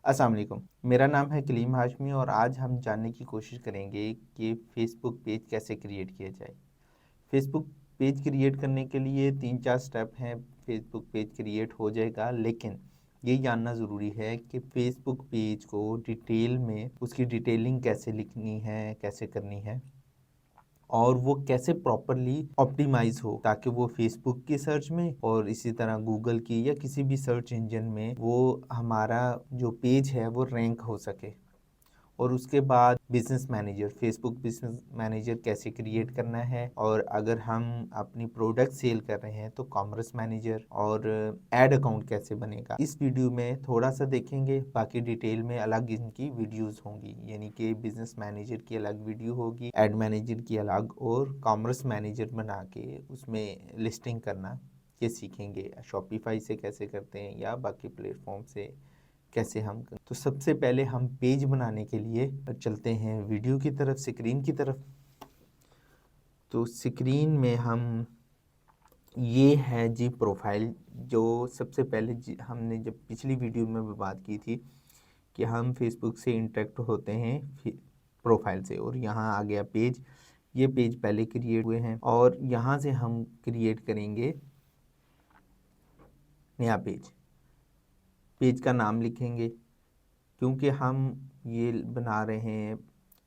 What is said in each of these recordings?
अस्सलाम वालेकुम। मेरा नाम है कलीम हाशमी और आज हम जानने की कोशिश करेंगे कि फ़ेसबुक पेज कैसे क्रिएट किया जाए। फ़ेसबुक पेज क्रिएट करने के लिए 3-4 स्टेप हैं। फ़ेसबुक पेज क्रिएट हो जाएगा, लेकिन ये जानना ज़रूरी है कि फ़ेसबुक पेज को डिटेल में उसकी डिटेलिंग कैसे लिखनी है, कैसे करनी है और वो कैसे प्रॉपरली ऑप्टिमाइज़ हो ताकि वो फेसबुक की सर्च में और इसी तरह गूगल की या किसी भी सर्च इंजन में वो हमारा जो पेज है वो रैंक हो सके। और उसके बाद business manager, Facebook business manager कैसे क्रिएट करना है, और अगर हम अपनी प्रोडक्ट सेल कर रहे हैं तो कॉमर्स मैनेजर और एड अकाउंट कैसे बनेगा, इस वीडियो में थोड़ा सा देखेंगे। बाकी डिटेल में अलग इनकी वीडियोस होंगी, यानी कि बिजनेस मैनेजर की अलग वीडियो होगी, एड मैनेजर की अलग, और कॉमर्स मैनेजर बना के उसमें लिस्टिंग करना ये सीखेंगे। शॉपिफाई से कैसे करते हैं या बाकी प्लेटफॉर्म से कैसे हम तो सबसे पहले हम पेज बनाने के लिए चलते हैं वीडियो की तरफ, स्क्रीन की तरफ। तो स्क्रीन में हम ये है जी प्रोफाइल, जो सबसे पहले हमने जब पिछली वीडियो में भी बात की थी कि हम फेसबुक से इंटरेक्ट होते हैं प्रोफाइल से, और यहाँ आ गया पेज। ये पेज पहले क्रिएट हुए हैं और यहाँ से हम क्रिएट करेंगे नया पेज। पेज का नाम लिखेंगे, क्योंकि हम ये बना रहे हैं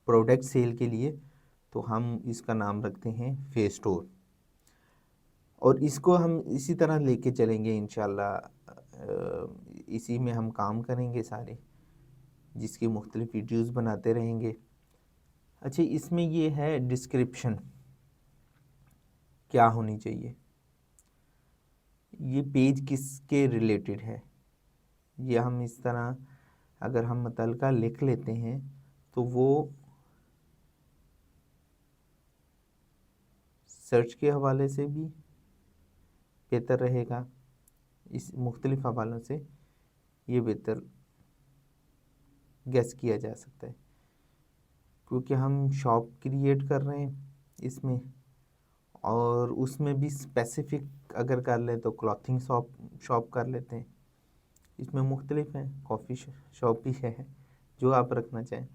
प्रोडक्ट सेल के लिए, तो हम इसका नाम रखते हैं फेस स्टोर। और इसको हम इसी तरह लेके चलेंगे इंशाल्लाह। इसी में हम काम करेंगे सारे, जिसकी मुख्तलिफ वीडियोस बनाते रहेंगे। अच्छा, इसमें ये है डिस्क्रिप्शन क्या होनी चाहिए, ये पेज किसके रिलेटेड है, ये हम इस तरह अगर हम मुतलका लिख लेते हैं तो वो सर्च के हवाले से भी बेहतर रहेगा। इस मुख्तलिफ हवालों से ये बेहतर गेस किया जा सकता है, क्योंकि हम शॉप क्रिएट कर रहे हैं इसमें, और उसमें भी स्पेसिफिक अगर कर लें तो क्लॉथिंग शॉप शॉप कर लेते हैं। इसमें मुख्तलिफ हैं, कॉफ़ी शॉप भी है, जो आप रखना चाहें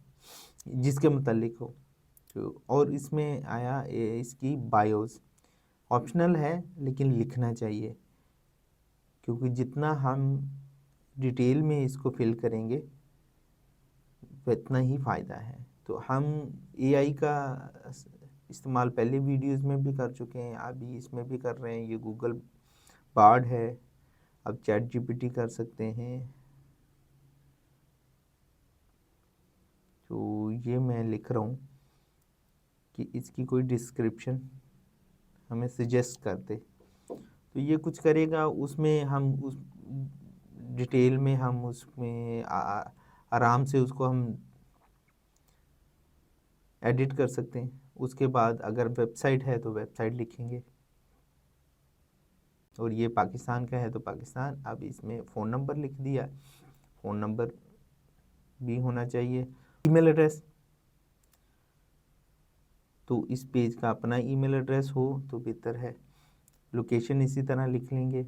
जिसके मुतल्लिक हो। तो और इसमें आया इसकी बायोस ऑप्शनल है, लेकिन लिखना चाहिए, क्योंकि जितना हम डिटेल में इसको फिल करेंगे उतना ही फ़ायदा है। तो हम एआई का इस्तेमाल पहले वीडियोस में भी कर चुके हैं, अभी इसमें भी कर रहे हैं। ये गूगल बार्ड है, अब चैट जीपीटी कर सकते हैं। तो ये मैं लिख रहा हूँ कि इसकी कोई डिस्क्रिप्शन हमें सजेस्ट कर दे, तो ये कुछ करेगा। उसमें हम उस डिटेल में हम उसमें आराम से उसको हम एडिट कर सकते हैं। उसके बाद अगर वेबसाइट है तो वेबसाइट लिखेंगे, और ये पाकिस्तान का है तो पाकिस्तान। अब इसमें फ़ोन नंबर लिख दिया, फ़ोन नंबर भी होना चाहिए। ईमेल एड्रेस, तो इस पेज का अपना ईमेल एड्रेस हो तो बेहतर है। लोकेशन इसी तरह लिख लेंगे।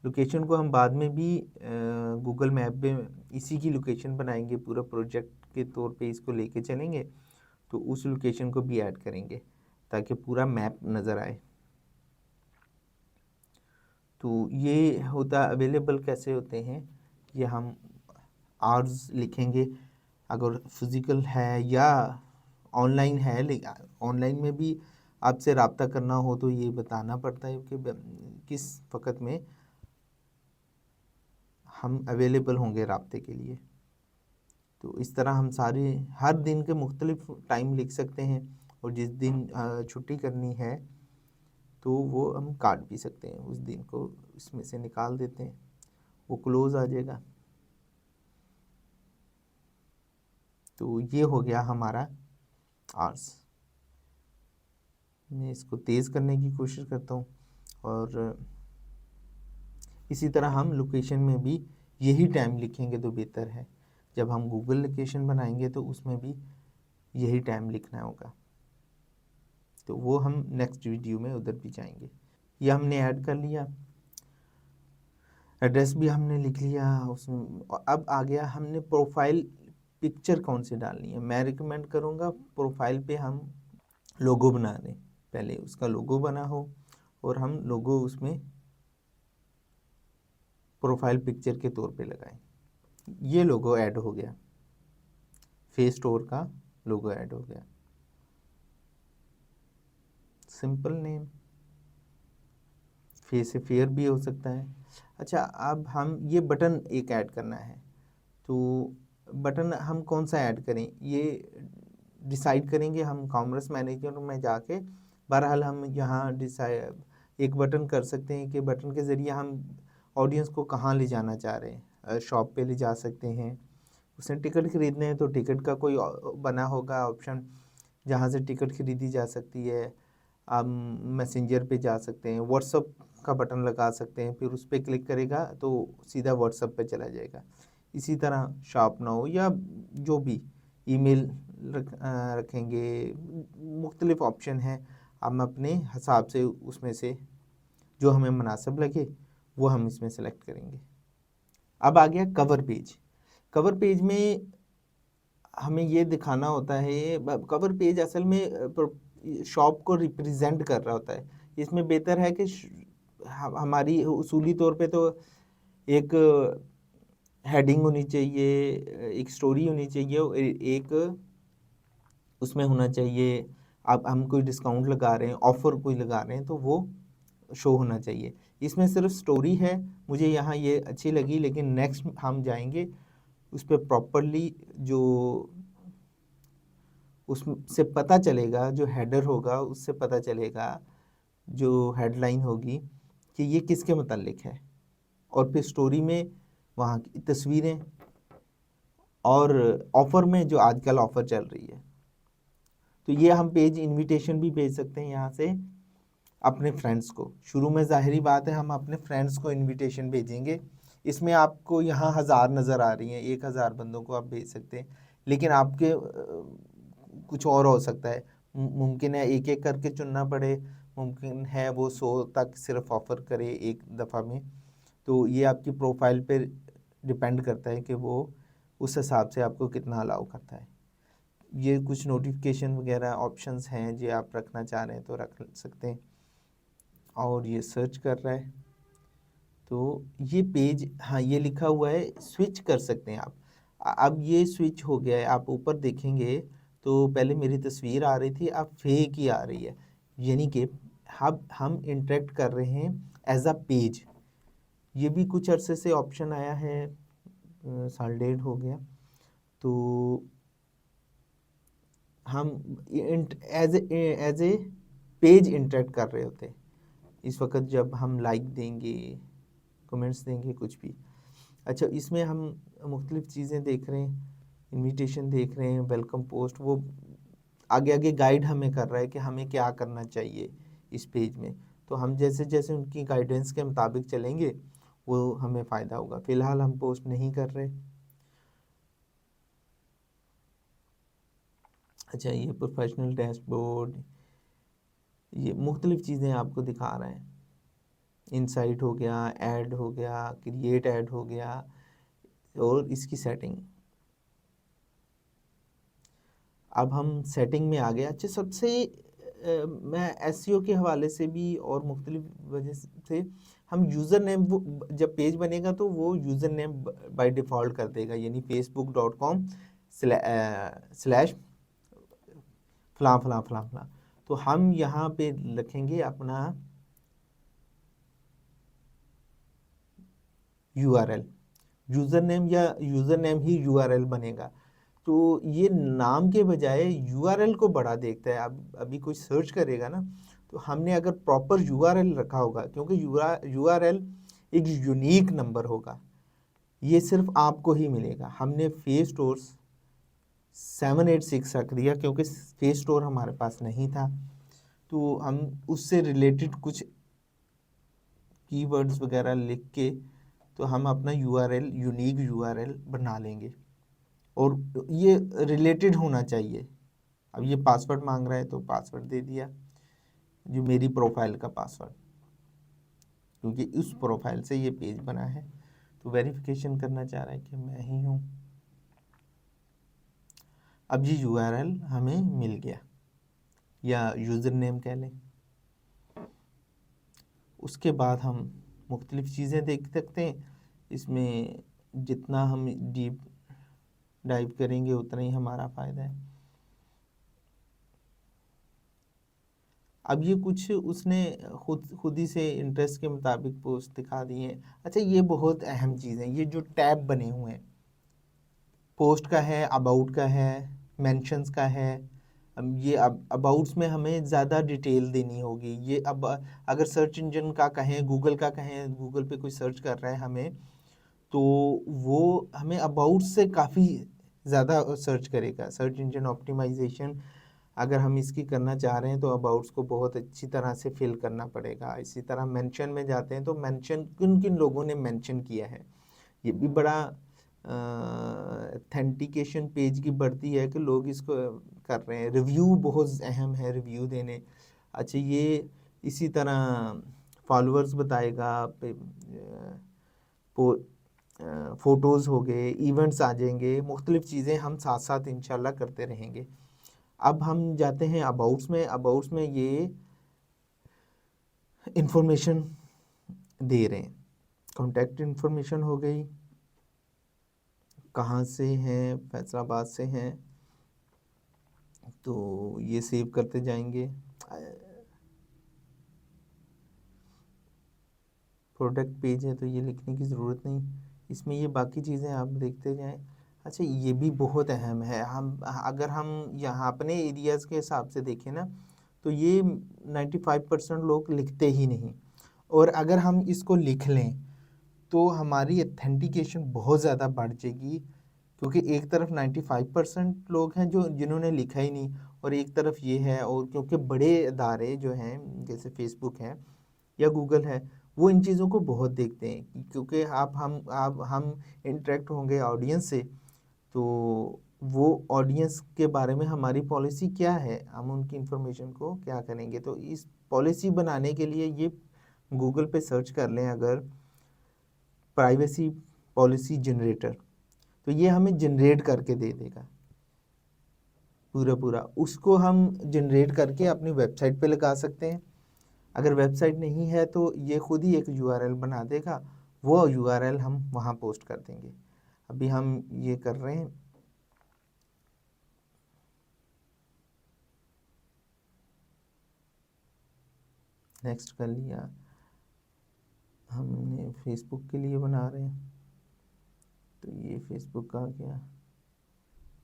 लोकेशन को हम बाद में भी गूगल मैप में इसी की लोकेशन बनाएंगे, पूरा प्रोजेक्ट के तौर पे इसको लेके चलेंगे, तो उस लोकेशन को भी ऐड करेंगे ताकि पूरा मैप नज़र आए। तो ये होता अवेलेबल कैसे होते हैं, ये हम आवर्स लिखेंगे अगर फिज़िकल है या ऑनलाइन है। लेकिन ऑनलाइन में भी आपसे रब्ता करना हो तो ये बताना पड़ता है कि किस वक्त में हम अवेलेबल होंगे रब्ते के लिए। तो इस तरह हम सारे हर दिन के मुख्तलिफ टाइम लिख सकते हैं, और जिस दिन छुट्टी करनी है तो वो हम काट भी सकते हैं, उस दिन को इसमें से निकाल देते हैं, वो क्लोज़ आ जाएगा। तो ये हो गया हमारा आर्स। मैं इसको तेज़ करने की कोशिश करता हूँ, और इसी तरह हम लोकेशन में भी यही टाइम लिखेंगे तो बेहतर है। जब हम गूगल लोकेशन बनाएंगे तो उसमें भी यही टाइम लिखना होगा, तो वो हम नेक्स्ट वीडियो में उधर भी जाएंगे। ये हमने ऐड कर लिया। एड्रेस भी हमने लिख लिया उसमें। अब आ गया हमने प्रोफाइल पिक्चर कौन सी डालनी है। मैं रिकमेंड करूँगा प्रोफाइल पे हम लोगो बना दें, पहले उसका लोगो बना हो और हम लोगो उसमें प्रोफाइल पिक्चर के तौर पे लगाएं। ये लोगो ऐड हो गया, फेस स्टोर का लोगो ऐड हो गया। सिंपल नेम, फेस से फेयर भी हो सकता है। अच्छा, अब हम ये बटन एक ऐड करना है, तो बटन हम कौन सा ऐड करें ये डिसाइड करेंगे हम कॉमर्स मैनेजर में जाके। बहरहाल हम यहाँ डिसाइड एक बटन कर सकते हैं कि बटन के ज़रिए हम ऑडियंस को कहाँ ले जाना चाह रहे हैं। शॉप पे ले जा सकते हैं, उसने टिकट खरीदने हैं तो टिकट का कोई बना होगा ऑप्शन जहाँ से टिकट खरीदी जा सकती है। आप मैसेंजर पे जा सकते हैं, व्हाट्सअप का बटन लगा सकते हैं, फिर उस पर क्लिक करेगा तो सीधा व्हाट्सअप पे चला जाएगा। इसी तरह शॉप नाउ या जो भी ईमेल रखेंगे, मुख्तलिफ ऑप्शन हैं। हम अपने हिसाब से उसमें से जो हमें मुनासिब लगे वो हम इसमें सेलेक्ट करेंगे। अब आ गया कवर पेज। कवर पेज में हमें ये दिखाना होता है, कवर पेज असल में शॉप को रिप्रेजेंट कर रहा होता है। इसमें बेहतर है कि हमारी उसूली तौर पे तो एक हेडिंग होनी चाहिए, एक स्टोरी होनी चाहिए, एक उसमें होना चाहिए अब हम कोई डिस्काउंट लगा रहे हैं, ऑफ़र कोई लगा रहे हैं तो वो शो होना चाहिए। इसमें सिर्फ स्टोरी है, मुझे यहाँ ये अच्छी लगी, लेकिन नेक्स्ट हम जाएंगे उस पर प्रॉपरली जो उससे पता चलेगा, जो हेडर होगा उससे पता चलेगा, जो हेडलाइन होगी कि ये किसके मुतालिक है, और फिर स्टोरी में वहाँ की तस्वीरें, और ऑफ़र में जो आजकल ऑफ़र चल रही है। तो ये हम पेज इनविटेशन भी भेज सकते हैं यहाँ से अपने फ्रेंड्स को। शुरू में ज़ाहिरी बात है हम अपने फ्रेंड्स को इनविटेशन भेजेंगे। इसमें आपको यहाँ 1000 नज़र आ रही हैं, 1000 बंदों को आप भेज सकते हैं, लेकिन आपके कुछ और हो सकता है। मुमकिन है एक एक करके चुनना पड़े, मुमकिन है वो 100 तक सिर्फ ऑफ़र करे एक दफ़ा में। तो ये आपकी प्रोफाइल पे डिपेंड करता है कि वो उस हिसाब से आपको कितना अलाउ करता है। ये कुछ नोटिफिकेशन वगैरह ऑप्शंस हैं जो आप रखना चाह रहे हैं तो रख सकते हैं। और ये सर्च कर रहा है तो ये पेज, हाँ ये लिखा हुआ है स्विच कर सकते हैं आप। अब ये स्विच हो गया है। आप ऊपर देखेंगे तो पहले मेरी तस्वीर आ रही थी, अब फेक ही आ रही है, यानी कि हम इंटरेक्ट कर रहे हैं एज अ पेज। ये भी कुछ अरसे से ऑप्शन आया है, साल डेढ़ हो गया। तो हम एज ए पेज इंटरेक्ट कर रहे होते हैं इस वक्त जब हम लाइक देंगे, कमेंट्स देंगे, कुछ भी। अच्छा, इसमें हम मुख्तलिफ चीज़ें देख रहे हैं, इनविटेशन देख रहे हैं, वेलकम पोस्ट, वो आगे आगे गाइड हमें कर रहा है कि हमें क्या करना चाहिए इस पेज में। तो हम जैसे जैसे उनकी गाइडेंस के मुताबिक चलेंगे वो हमें फ़ायदा होगा। फ़िलहाल हम पोस्ट नहीं कर रहे। अच्छा, ये प्रोफेशनल डैशबोर्ड, ये मुख्तलिफ चीज़ें आपको दिखा रहे हैं। इनसाइट हो गया, ऐड हो गया, क्रिएट ऐड हो गया, और इसकी सेटिंग। अब हम सेटिंग में आ गए। अच्छा, सबसे मैं एसईओ के हवाले से भी और मुख्तलिफ वजह से हम यूज़र नेम, वो जब पेज बनेगा तो वो यूज़र नेम बाय डिफ़ॉल्ट कर देगा, यानी facebook.com// फलां फलां फलां फलां। तो हम यहाँ पे लिखेंगे अपना URL, यूज़र नेम, या यूज़र नेम ही URL बनेगा। तो ये नाम के बजाय URL को बड़ा देखता है। अब अभी कोई सर्च करेगा ना, तो हमने अगर प्रॉपर URL रखा होगा, क्योंकि URL एक यूनिक नंबर होगा, ये सिर्फ आपको ही मिलेगा। हमने फेस स्टोर 786 रख दिया क्योंकि फेस स्टोर हमारे पास नहीं था, तो हम उससे रिलेटेड कुछ कीवर्ड्स वगैरह लिख के तो हम अपना URL, यूनिक URL बना लेंगे, और ये रिलेटेड होना चाहिए। अब ये पासवर्ड मांग रहा है तो पासवर्ड दे दिया, जो मेरी प्रोफाइल का पासवर्ड। क्योंकि उस प्रोफाइल से ये पेज बना है, तो वेरिफिकेशन करना चाह रहा है कि मैं ही हूँ। अब ये यूआरएल हमें मिल गया, या यूज़र नेम कह लें। उसके बाद हम मुख्तलिफ़ चीज़ें देख सकते हैं। इसमें जितना हम डीप डाइव करेंगे उतना ही हमारा फ़ायदा है। अब ये कुछ उसने खुद ही से इंटरेस्ट के मुताबिक पोस्ट दिखा दी हैं। अच्छा, ये बहुत अहम चीज़ है, ये जो टैब बने हुए हैं, पोस्ट का है, अबाउट का है, मेंशंस का है। अब ये अबाउट्स में हमें ज़्यादा डिटेल देनी होगी। ये अब अगर सर्च इंजन का कहें, गूगल का कहें, गूगल पे कोई सर्च कर रहा है हमें, तो वो हमें अबाउट से काफ़ी ज़्यादा सर्च करेगा। सर्च इंजन ऑप्टिमाइजेशन अगर हम इसकी करना चाह रहे हैं तो अबाउट्स को बहुत अच्छी तरह से फिल करना पड़ेगा। इसी तरह मेंशन में जाते हैं तो मेंशन किन किन लोगों ने मेंशन किया है, ये भी बड़ा ऑथेंटिकेशन पेज की बढ़ती है कि लोग इसको कर रहे हैं। रिव्यू बहुत अहम है, रिव्यू देने। अच्छा, ये इसी तरह फॉलोअर्स बताएगा, फ़ोटोज़ हो गए, इवेंट्स आ जाएंगे, मुख्तलिफ़ चीज़ें हम साथ साथ इंशाल्लाह करते रहेंगे। अब हम जाते हैं अबाउट्स में। अबाउट्स में ये इंफॉर्मेशन दे रहे हैं, कॉन्टैक्ट इन्फॉर्मेशन हो गई, कहाँ से हैं, फैसलाबाद से हैं, तो ये सेव करते जाएंगे। प्रोडक्ट पेज है तो ये लिखने की ज़रूरत नहीं, इसमें ये बाकी चीज़ें आप देखते जाएं। अच्छा, ये भी बहुत अहम है। अगर हम यहाँ अपने एरियाज़ के हिसाब से देखें ना, तो ये 95% लोग लिखते ही नहीं, और अगर हम इसको लिख लें तो हमारी ऑथेंटिकेशन बहुत ज़्यादा बढ़ जाएगी। क्योंकि एक तरफ 95% लोग हैं जो जिन्होंने लिखा ही नहीं, और एक तरफ ये है। और क्योंकि बड़े इदारे जो हैं जैसे फेसबुक है या गूगल है, वो इन चीज़ों को बहुत देखते हैं, क्योंकि हम इंटरेक्ट होंगे ऑडियंस से, तो वो ऑडियंस के बारे में हमारी पॉलिसी क्या है, हम उनकी इंफॉर्मेशन को क्या करेंगे। तो इस पॉलिसी बनाने के लिए ये गूगल पे सर्च कर लें अगर, प्राइवेसी पॉलिसी जनरेटर, तो ये हमें जनरेट करके दे देगा पूरा। उसको हम जनरेट करके अपनी वेबसाइट पे लगा सकते हैं। अगर वेबसाइट नहीं है तो ये खुद ही एक यूआरएल बना देगा, वो यूआरएल हम वहाँ पोस्ट कर देंगे। अभी हम ये कर रहे हैं। नेक्स्ट कर लिया, हमने फेसबुक के लिए बना रहे हैं, तो ये फेसबुक का आ गया।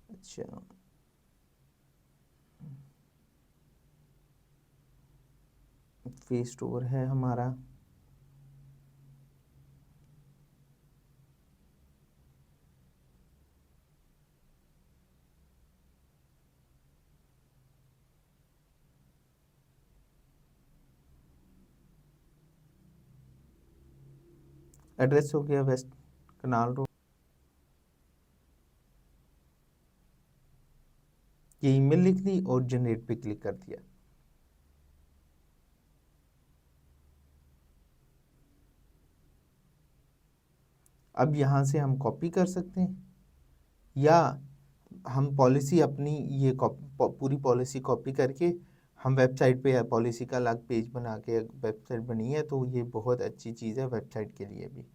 अच्छा, फेस स्टोर है हमारा, एड्रेस हो गया वेस्ट कनाल रोड, ये ईमेल लिख दी और जनरेट पे क्लिक कर दिया। अब यहाँ से हम कॉपी कर सकते हैं, या हम पॉलिसी अपनी ये पूरी पॉलिसी कॉपी करके हम वेबसाइट पे पॉलिसी का अलग पेज बना के, वेबसाइट बनी है तो ये बहुत अच्छी चीज़ है वेबसाइट के लिए भी।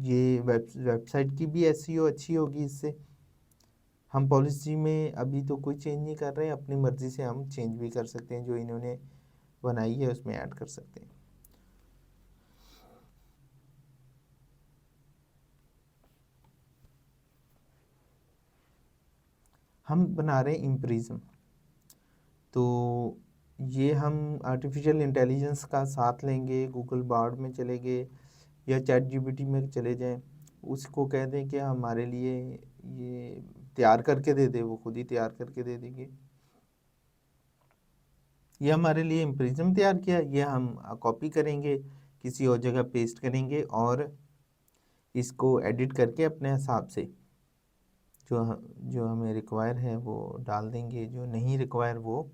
ये वेबसाइट की भी एसईओ अच्छी होगी इससे। हम पॉलिसी में अभी तो कोई चेंज नहीं कर रहे हैं, अपनी मर्ज़ी से हम चेंज भी कर सकते हैं, जो इन्होंने बनाई है उसमें ऐड कर सकते हैं। हम बना रहे हैं इम्प्रिज्म, तो ये हम आर्टिफिशियल इंटेलिजेंस का साथ लेंगे, गूगल बार्ड में चले गए या चैट जीपीटी में चले जाएं, उसको कह दें कि हमारे लिए ये तैयार करके दे दे, वो खुद ही तैयार करके दे देंगे। ये हमारे लिए इम्प्रिज्म तैयार किया, ये हम कॉपी करेंगे, किसी और जगह पेस्ट करेंगे और इसको एडिट करके अपने हिसाब से जो हमें रिक्वायर है वो डाल देंगे, जो नहीं रिक्वायर वो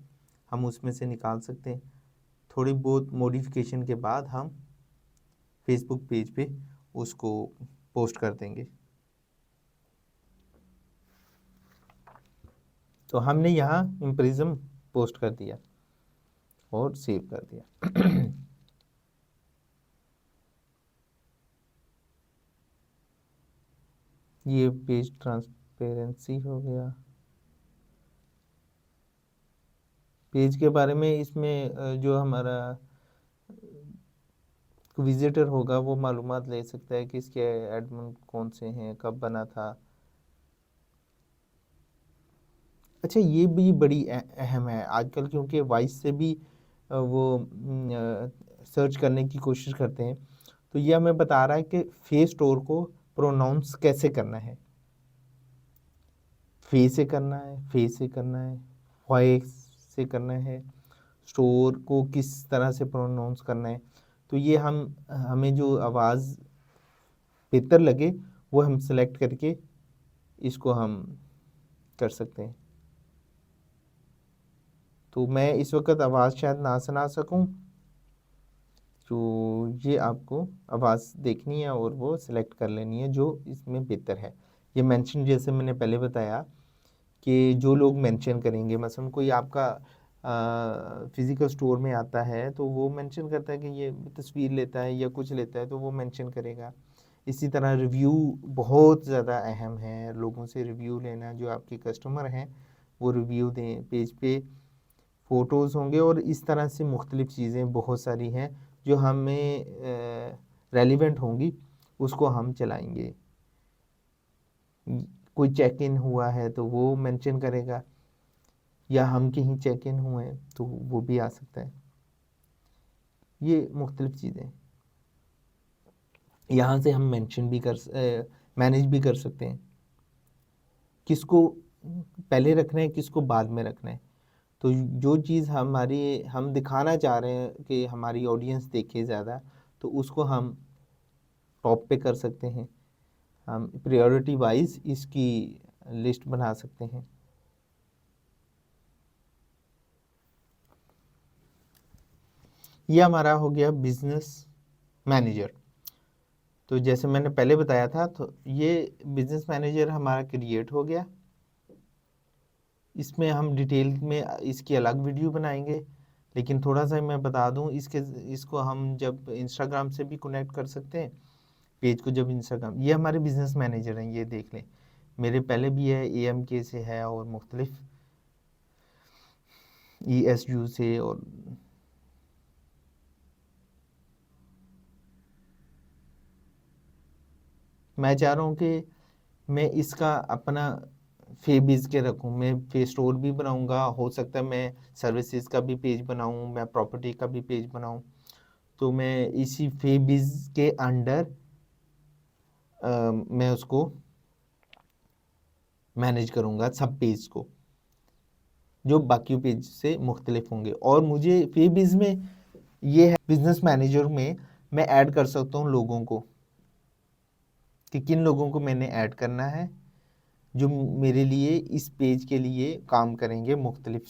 हम उसमें से निकाल सकते हैं। थोड़ी बहुत मॉडिफिकेशन के बाद हम फेसबुक पेज पे उसको पोस्ट कर देंगे। तो हमने यहाँ इम्प्रेशन पोस्ट कर दिया और सेव कर दिया। ये पेज ट्रांसपेरेंसी हो गया। पेज के बारे में इसमें जो हमारा विजिटर होगा वो मालूमात ले सकता है कि इसके एडमिन कौन से हैं, कब बना था। अच्छा, ये भी बड़ी अहम है आजकल, क्योंकि वॉइस से भी वो सर्च करने की कोशिश करते हैं। तो ये हमें बता रहा है कि फेस स्टोर को प्रोनाउंस कैसे करना है। फे से करना है, फे से करना है, वॉइस से करना है, स्टोर को किस तरह से प्रोनाउंस करना है। तो ये हमें जो आवाज़ बेहतर लगे वो हम सेलेक्ट करके इसको हम कर सकते हैं। तो मैं इस वक्त आवाज़ शायद ना सुना सकूं, तो ये आपको आवाज़ देखनी है और वो सिलेक्ट कर लेनी है जो इसमें बेहतर है। ये मेंशन, जैसे मैंने पहले बताया कि जो लोग मेंशन करेंगे, मसलन कोई आपका फिज़िकल स्टोर में आता है तो वो मेंशन करता है कि ये तस्वीर लेता है या कुछ लेता है तो वो मेंशन करेगा। इसी तरह रिव्यू बहुत ज़्यादा अहम है, लोगों से रिव्यू लेना। जो आपके कस्टमर हैं वो रिव्यू दें, पेज पे फ़ोटोज़ होंगे और इस तरह से मुख्तलिफ़ चीज़ें बहुत सारी हैं जो हमें रेलिवेंट होंगी, उसको हम चलाएंगे। कोई चेक इन हुआ है तो वो मेंशन करेगा, या हम कहीं चेक इन हुए हैं तो वो भी आ सकता है। ये मुख्तलिफ़ चीज़ें यहाँ से हम मेंशन भी मैनेज भी कर सकते हैं, किसको पहले रखना है, किसको बाद में रखना है। तो जो चीज़ हम दिखाना चाह रहे हैं कि हमारी ऑडियंस देखे ज़्यादा, तो उसको हम टॉप पे कर सकते हैं। हम प्रायोरिटी वाइज इसकी लिस्ट बना सकते हैं। ये हमारा हो गया बिजनेस मैनेजर। तो जैसे मैंने पहले बताया था, तो ये बिजनेस मैनेजर हमारा क्रिएट हो गया। इसमें हम डिटेल में इसकी अलग वीडियो बनाएंगे, लेकिन थोड़ा सा मैं बता दूं, इसको हम जब इंस्टाग्राम से भी कनेक्ट कर सकते हैं पेज को। जब इंस्टाग्राम, ये हमारे बिजनेस मैनेजर हैं, ये देख लें, मेरे पहले भी है, AMK से है और मुख्तलिफ ESU से। और मैं चाह रहा हूँ कि मैं इसका अपना फे बीज के रखूँ, मैं फे स्टोर भी बनाऊँगा, हो सकता है मैं सर्विसेज का भी पेज बनाऊँ, मैं प्रॉपर्टी का भी पेज बनाऊँ। तो मैं इसी फे बीज के अंडर मैं उसको मैनेज करूँगा, सब पेज को, जो बाकी पेज से मुख्तलिफ होंगे। और मुझे फे बीज में ये है, बिजनेस मैनेजर में मैं ऐड कर सकता हूँ लोगों को, कि किन लोगों को मैंने ऐड करना है जो मेरे लिए इस पेज के लिए काम करेंगे। मुख्तलिफ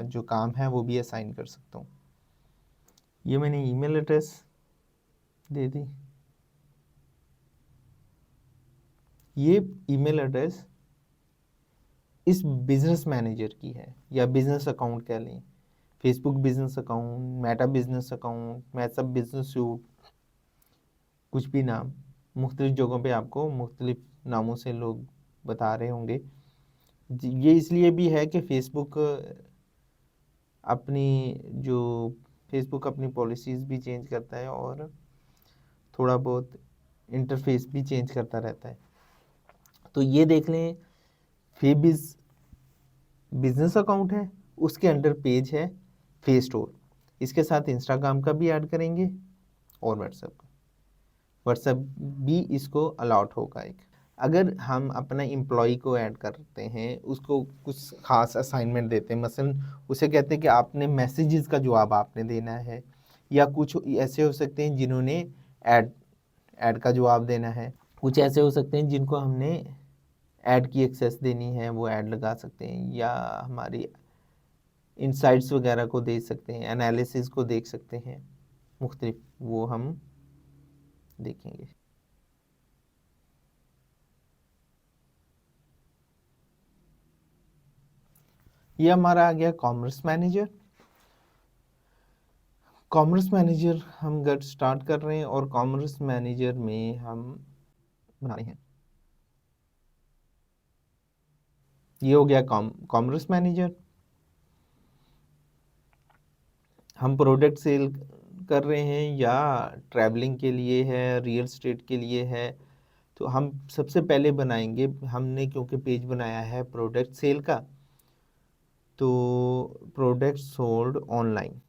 जो काम है वो भी असाइन कर सकता हूँ। ये मैंने ईमेल एड्रेस दे दी। ये ईमेल एड्रेस इस बिजनेस मैनेजर की है, या बिजनेस अकाउंट कह लें, Facebook business account, Meta business account, मैसअप बिजनेस सूट, कुछ भी नाम। मुख्तलिफ जगहों पे आपको मुख्तलिफ नामों से लोग बता रहे होंगे। ये इसलिए भी है कि फेसबुक अपनी पॉलिसीज़ भी चेंज करता है और थोड़ा बहुत इंटरफेस भी चेंज करता रहता है। तो ये देख लें, फेबिज बिजनेस अकाउंट है, उसके अंडर पेज है फे स्टोर। इसके साथ इंस्टाग्राम का भी ऐड करेंगे और व्हाट्सएप भी इसको अलाउड होगा। एक अगर हम अपना एम्प्लॉय को ऐड करते हैं, उसको कुछ खास असाइनमेंट देते हैं, मसलन उसे कहते हैं कि आपने मैसेजेस का जवाब आपने देना है, या कुछ ऐसे हो सकते हैं जिन्होंने ऐड का जवाब देना है, कुछ ऐसे हो सकते हैं जिनको हमने ऐड की एक्सेस देनी है, वो ऐड लगा सकते हैं, या हमारी इंसाइट्स वगैरह को देख सकते हैं, एनालिसिस को देख सकते हैं, मुख्तलिफ वो हम देखेंगे। ये हमारा आ गया कॉमर्स मैनेजर। कॉमर्स मैनेजर हम गेट स्टार्ट कर रहे हैं और कॉमर्स मैनेजर में हम बना रहे हैं। ये हो गया कॉमर्स मैनेजर। हम प्रोडक्ट सेल कर रहे हैं या ट्रैवलिंग के लिए है, रियल एस्टेट के लिए है, तो हम सबसे पहले बनाएंगे, हमने क्योंकि पेज बनाया है प्रोडक्ट सेल का, तो प्रोडक्ट सोल्ड ऑनलाइन,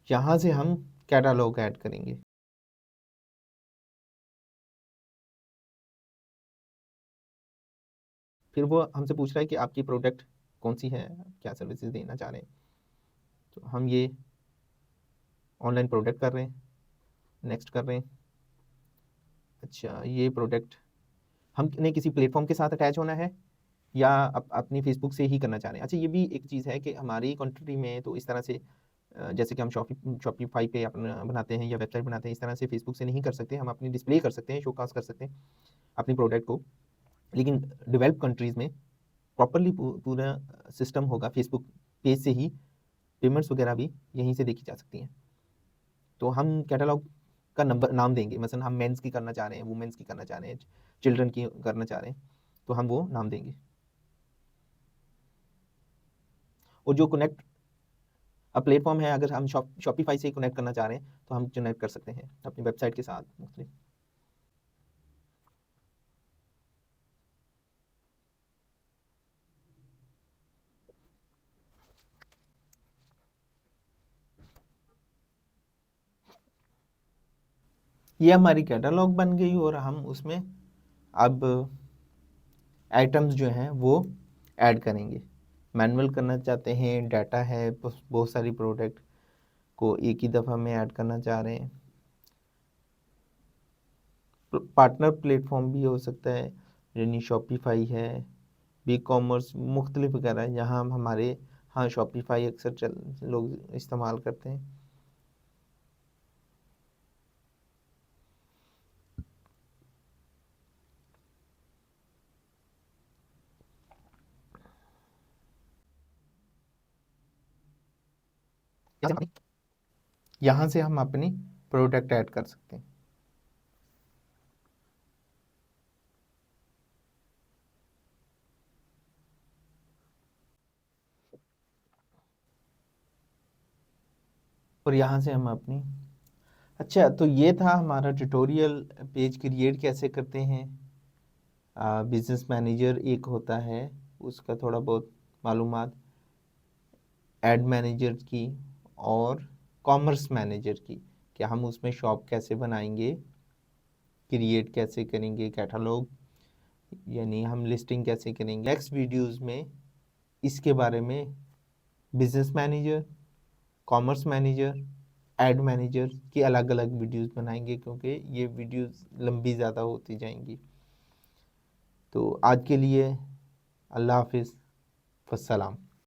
यहाँ से हम कैटालॉग ऐड करेंगे। फिर वो हमसे पूछ रहा है कि आपकी प्रोडक्ट कौन सी है, क्या सर्विसेज देना चाह रहे हैं, तो हम ये ऑनलाइन प्रोडक्ट कर रहे हैं, नेक्स्ट कर रहे हैं। अच्छा, ये प्रोडक्ट हमने किसी प्लेटफॉर्म के साथ अटैच होना है या अपनी फेसबुक से ही करना चाह रहे हैं। अच्छा, ये भी एक चीज़ है कि हमारी कंट्री में तो इस तरह से जैसे कि हम शॉपिफाई पे अपना बनाते हैं या वेबसाइट बनाते हैं, इस तरह से फेसबुक से नहीं कर सकते। हम अपनी डिस्प्ले कर सकते हैं, शोकास कर सकते हैं अपनी प्रोडक्ट को, लेकिन डेवलप कंट्रीज़ में प्रॉपरली पूरा सिस्टम होगा, फेसबुक पेज से ही पेमेंट्स वगैरह भी यहीं से देखी जा सकती हैं। तो हम कैटलॉग का नंबर नाम देंगे, मसलन हम मेंस की करना चाह रहे हैं, वुमेंस की करना चाह रहे हैं, चिल्ड्रन की करना चाह रहे हैं, तो हम वो नाम देंगे। और जो कनेक्ट अब प्लेटफॉर्म है, अगर हम शॉपिफाई से कनेक्ट करना चाह रहे हैं तो हम कनेक्ट कर सकते हैं अपनी वेबसाइट के साथ मुख्तलिफ। ये हमारी कैटलॉग बन गई और हम उसमें अब आइटम्स जो हैं वो ऐड करेंगे। मैनुअल करना चाहते हैं, डाटा है, बहुत सारी प्रोडक्ट को एक ही दफ़ा में ऐड करना चाह रहे हैं। पार्टनर प्लेटफॉर्म भी हो सकता है, यानी शॉपिफाई है, बी कॉमर्स मुख्तलिफ वगैरह, यहाँ हम हमारे हाँ शॉपिफाई अक्सर लोग इस्तेमाल करते हैं। यहाँ से हम अपनी प्रोडक्ट ऐड कर सकते हैं। और यहाँ से हम अपनी अच्छा, तो ये था हमारा ट्यूटोरियल, पेज क्रिएट कैसे करते हैं। बिजनेस मैनेजर एक होता है, उसका थोड़ा बहुत मालूमात, एड मैनेजर की और कॉमर्स मैनेजर की, कि हम उसमें शॉप कैसे बनाएंगे, क्रिएट कैसे करेंगे कैटलॉग, यानी हम लिस्टिंग कैसे करेंगे। नेक्स्ट वीडियोस में इसके बारे में business manager, commerce manager, add manager की अलग अलग वीडियोस बनाएंगे, क्योंकि ये वीडियोस लंबी ज़्यादा होती जाएंगी। तो आज के लिए अल्लाह हाफिज़, वस्सलाम।